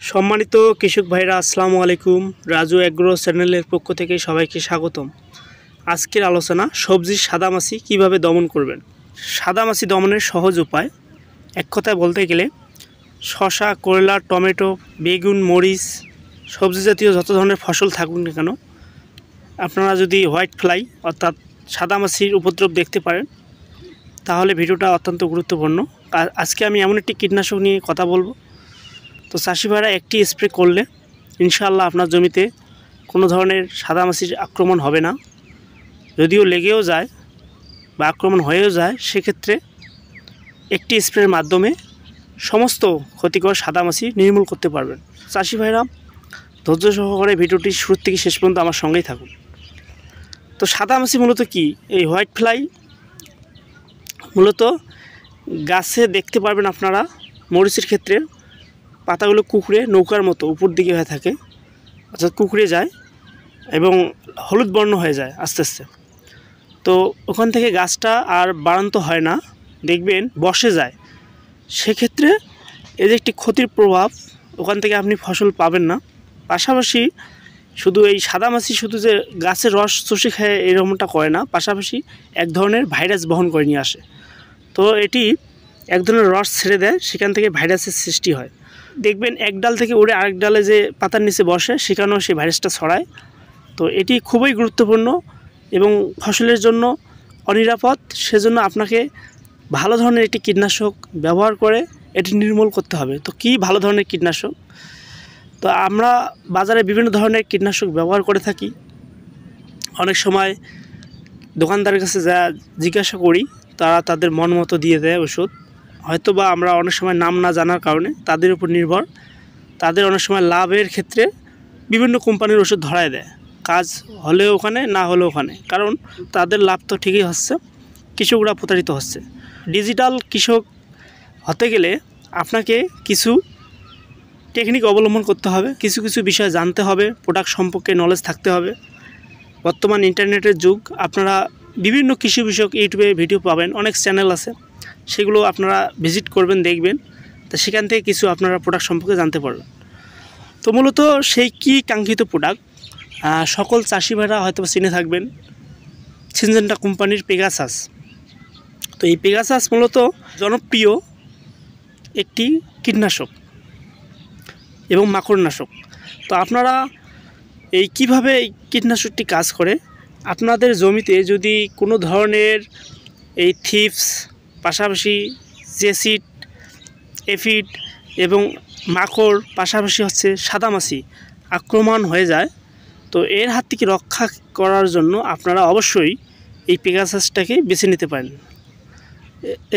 সম্মানিত কৃষক ভাইরা আসসালামু আলাইকুম। রাজু এগ্রো চ্যানেলের পক্ষ থেকে সবাইকে স্বাগতম। আজকের আলোচনা সবজির সাদামাছি কিভাবে দমন করবেন। সাদামাছি দমনের সহজ উপায়, এক কথায় বলতে গেলে শসা, করলা, টমেটো, বেগুন, মরিচ, সবজি জাতীয় যত ধরনের ফসল থাকুক না কেন, আপনারা যদি হোয়াইট ফ্লাই অর্থাৎ সাদামাছির উপদ্রব দেখতে পারেন তাহলে ভিডিওটা অত্যন্ত গুরুত্বপূর্ণ। আজকে আমি এমন একটি কীটনাশক নিয়ে কথা বলবো। তো চাষি ভাইরা একটি স্প্রে করলে ইনশাআল্লাহ আপনার জমিতে কোনো ধরনের সাদামাছির আক্রমণ হবে না। যদিও লেগেও যায় বা আক্রমণ হয়েও যায়, সেক্ষেত্রে একটি স্প্রের মাধ্যমে সমস্ত ক্ষতিকর সাদামাছি নির্মূল করতে পারবেন। চাষি ভাইরা ধৈর্য সহকারে ভিডিওটি শুরু থেকে শেষ পর্যন্ত আমার সঙ্গেই থাকুন। তো সাদামাছি মূলত কি, এই হোয়াইট ফ্লাই মূলত গাছে দেখতে পারবেন আপনারা। মরিচের ক্ষেত্রে পাতাগুলো কুঁকড়ে নৌকার মতো উপর দিকে হয়ে থাকে, অর্থাৎ কুঁকড়ে যায় এবং হলুদ বর্ণ হয়ে যায় আস্তে আস্তে। তো ওখান থেকে গাছটা আর বাড়ান্ত হয় না, দেখবেন বসে যায়। সেক্ষেত্রে এই যে একটি ক্ষতির প্রভাব, ওখান থেকে আপনি ফসল পাবেন না। পাশাপাশি শুধু এই সাদামাছি শুধু যে গাছের রস চষে খায় এরকমটা করে না, পাশাপাশি এক ধরনের ভাইরাস বহন করে নিয়ে আসে। তো এটি এক ধরনের রস ছেড়ে দেয়, সেখান থেকে ভাইরাসের সৃষ্টি হয়। দেখবেন এক ডাল থেকে উড়ে আরেক ডালে যে পাতার নিচে বসে, সেখানেও সেই ভাইরাসটা ছড়ায়। তো এটি খুবই গুরুত্বপূর্ণ এবং ফসলের জন্য অনিরাপদ। সেজন্য আপনাকে ভালো ধরনের একটি কীটনাশক ব্যবহার করে এটি নির্মূল করতে হবে। তো কী ভালো ধরনের কীটনাশক? তো আমরা বাজারে বিভিন্ন ধরনের কীটনাশক ব্যবহার করে থাকি। অনেক সময় দোকানদারের কাছে যা জিজ্ঞাসা করি, তারা তাদের মন মতো দিয়ে দেয় ওষুধ। হয়তো বা আমরা অনেক সময় নাম না জানার কারণে তাদের উপর নির্ভর, তাদের অনেক সময় লাভের ক্ষেত্রে বিভিন্ন কোম্পানির ওষুধ ধরায় দেয়, কাজ হলেও ওখানে না হলেও ওখানে, কারণ তাদের লাভ তো ঠিকই হচ্ছে, কৃষকরা প্রতারিত হচ্ছে। ডিজিটাল কৃষক হতে গেলে আপনাকে কিছু টেকনিক অবলম্বন করতে হবে, কিছু কিছু বিষয় জানতে হবে, প্রোডাক্ট সম্পর্কে নলেজ থাকতে হবে। বর্তমান ইন্টারনেটের যুগ, আপনারা বিভিন্ন কৃষি বিষয়ক ইউটিউবে ভিডিও পাবেন, অনেক চ্যানেল আছে, সেগুলো আপনারা ভিজিট করবেন, দেখবেন। তো সেখান থেকে কিছু আপনারা প্রোডাক্ট সম্পর্কে জানতে পারবেন। তো মূলত সেই কী কাঙ্ক্ষিত প্রোডাক্ট সকল চাষি ভাইরা হয়তো চিনে থাকবেন, সিনজেন্টা কোম্পানির পেগাসাস। তো এই পেগাসাস মূলত জনপ্রিয় একটি কীটনাশক এবং মাকড়নাশক। তো আপনারা এই কিভাবে এই কীটনাশকটি কাজ করে, আপনাদের জমিতে যদি কোনো ধরনের এই থিপস, পাশাপাশি জেসিড, এফিড এবং মাকড়, পাশাপাশি হচ্ছে সাদামাছি আক্রমণ হয়ে যায়, তো এর হাত থেকে রক্ষা করার জন্য আপনারা অবশ্যই এই পেগাসাসটাকে বেছে নিতে পারেন।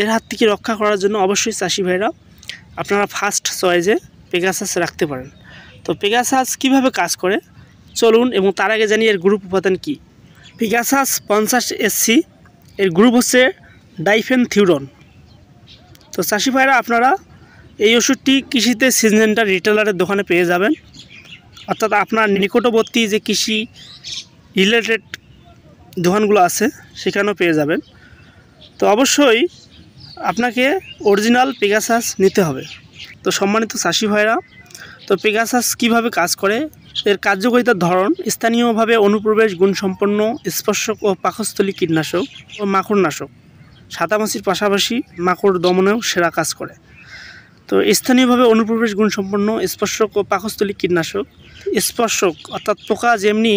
এর হাত থেকে রক্ষা করার জন্য অবশ্যই চাষি ভাইরা আপনারা ফার্স্ট চয়েসে পেগাসাস রাখতে পারেন। তো পেগাসাস কিভাবে কাজ করে চলুন, এবং তার আগে জানি এর গ্রুপ উপাদান কি। পেগাসাস 50 SC, এর গ্রুপ হচ্ছে ডাইফেনথিউরন। তো চাষি ভাইরা আপনারা এই ওষুধটি কৃষিতে সিনজেন্টা রিটেলারের দোকানে পেয়ে যাবেন, অর্থাৎ আপনার নিকটবর্তী যে কৃষি রিলেটেড দোকানগুলো আছে সেখানেও পেয়ে যাবেন। তো অবশ্যই আপনাকে অরিজিনাল পেগাসাস নিতে হবে। তো সম্মানিত চাষি ভাইরা, তো পেগাসাস কিভাবে কাজ করে, এর কার্যকারিতার ধরন: স্থানীয়ভাবে অনুপ্রবেশ গুণসম্পন্ন স্পর্শক ও পাকস্থলী কীটনাশক ও মাকড়নাশক, সাদামাছির পাশাপাশি মাকড় দমনেও সেরা কাজ করে। তো স্থানীয়ভাবে অনুপ্রবেশ গুণসম্পন্ন স্পর্শক ও পাকস্থলী কীটনাশক, স্পর্শক অর্থাৎ পোকা যেমনি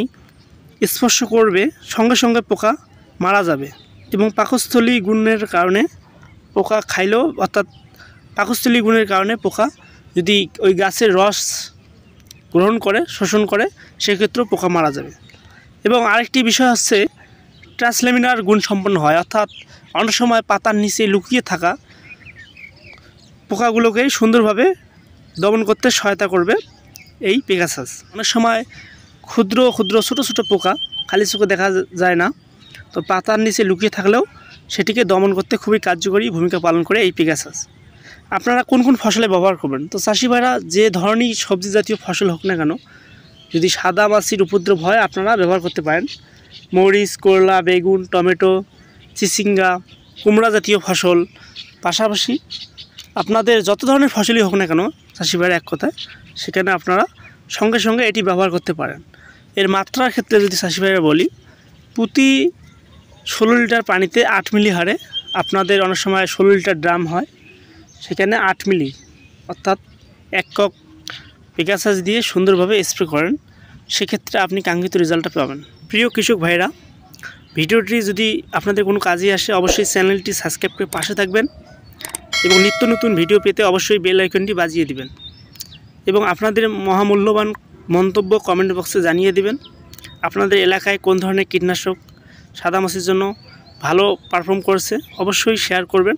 স্পর্শ করবে সঙ্গে সঙ্গে পোকা মারা যাবে, এবং পাকস্থলী গুণের কারণে পোকা খাইলেও, অর্থাৎ পাকস্থলী গুণের কারণে পোকা যদি ওই গাছের রস গ্রহণ করে, শোষণ করে, সেক্ষেত্রেও পোকা মারা যাবে। এবং আরেকটি বিষয় হচ্ছে ট্রান্সলেমিনার গুণ সম্পন্ন হয়, অর্থাৎ অনেক সময় পাতার নিচে লুকিয়ে থাকা পোকাগুলোকে সুন্দরভাবে দমন করতে সহায়তা করবে এই পেগাসাস। অনেক সময় ক্ষুদ্র ক্ষুদ্র ছোটো ছোটো পোকা খালি চোখে দেখা যায় না, তো পাতার নিচে লুকিয়ে থাকলেও সেটিকে দমন করতে খুবই কার্যকরী ভূমিকা পালন করে এই পেগাসাস। আপনারা কোন কোন ফসলে ব্যবহার করবেন? তো চাষি ভাইরা যে ধরনের সবজি জাতীয় ফসল হোক না কেন, যদি সাদামাছির উপদ্রব হয় আপনারা ব্যবহার করতে পারেন। মরিচ, করলা, বেগুন, টমেটো, চিচিঙ্গা, কুমড়া জাতীয় ফসল, পাশাপাশি আপনাদের যত ধরনের ফসলই হোক না কেন চাষি ভাইয়ের এক কথায়, সেখানে আপনারা সঙ্গে সঙ্গে এটি ব্যবহার করতে পারেন। এর মাত্রার ক্ষেত্রে যদি চাষি ভাইয়েরা বলি, প্রতি 16 লিটার পানিতে 8 মিলি হারে, আপনাদের অনেক সময় 16 লিটার ড্রাম হয়, সেখানে 8 মিলি অর্থাৎ 1 কক পেগাসাস দিয়ে সুন্দরভাবে স্প্রে করেন, সেক্ষেত্রে আপনি কাঙ্ক্ষিত রেজাল্টটা পাবেন। প্রিয় কৃষক ভাইরা, ভিডিওটি যদি আপনাদের কোনো কাজে আসে অবশ্যই চ্যানেলটি সাবস্ক্রাইব করে পাশে থাকবেন এবং নিত্য নতুন ভিডিও পেতে অবশ্যই বেল আইকনটি বাজিয়ে দিবেন এবং আপনাদের মহামূল্যবান মন্তব্য কমেন্ট বক্সে জানিয়ে দিবেন। আপনাদের এলাকায় কোন ধরনের কীটনাশক সাদামাছির জন্য ভালো পারফর্ম করছে অবশ্যই শেয়ার করবেন।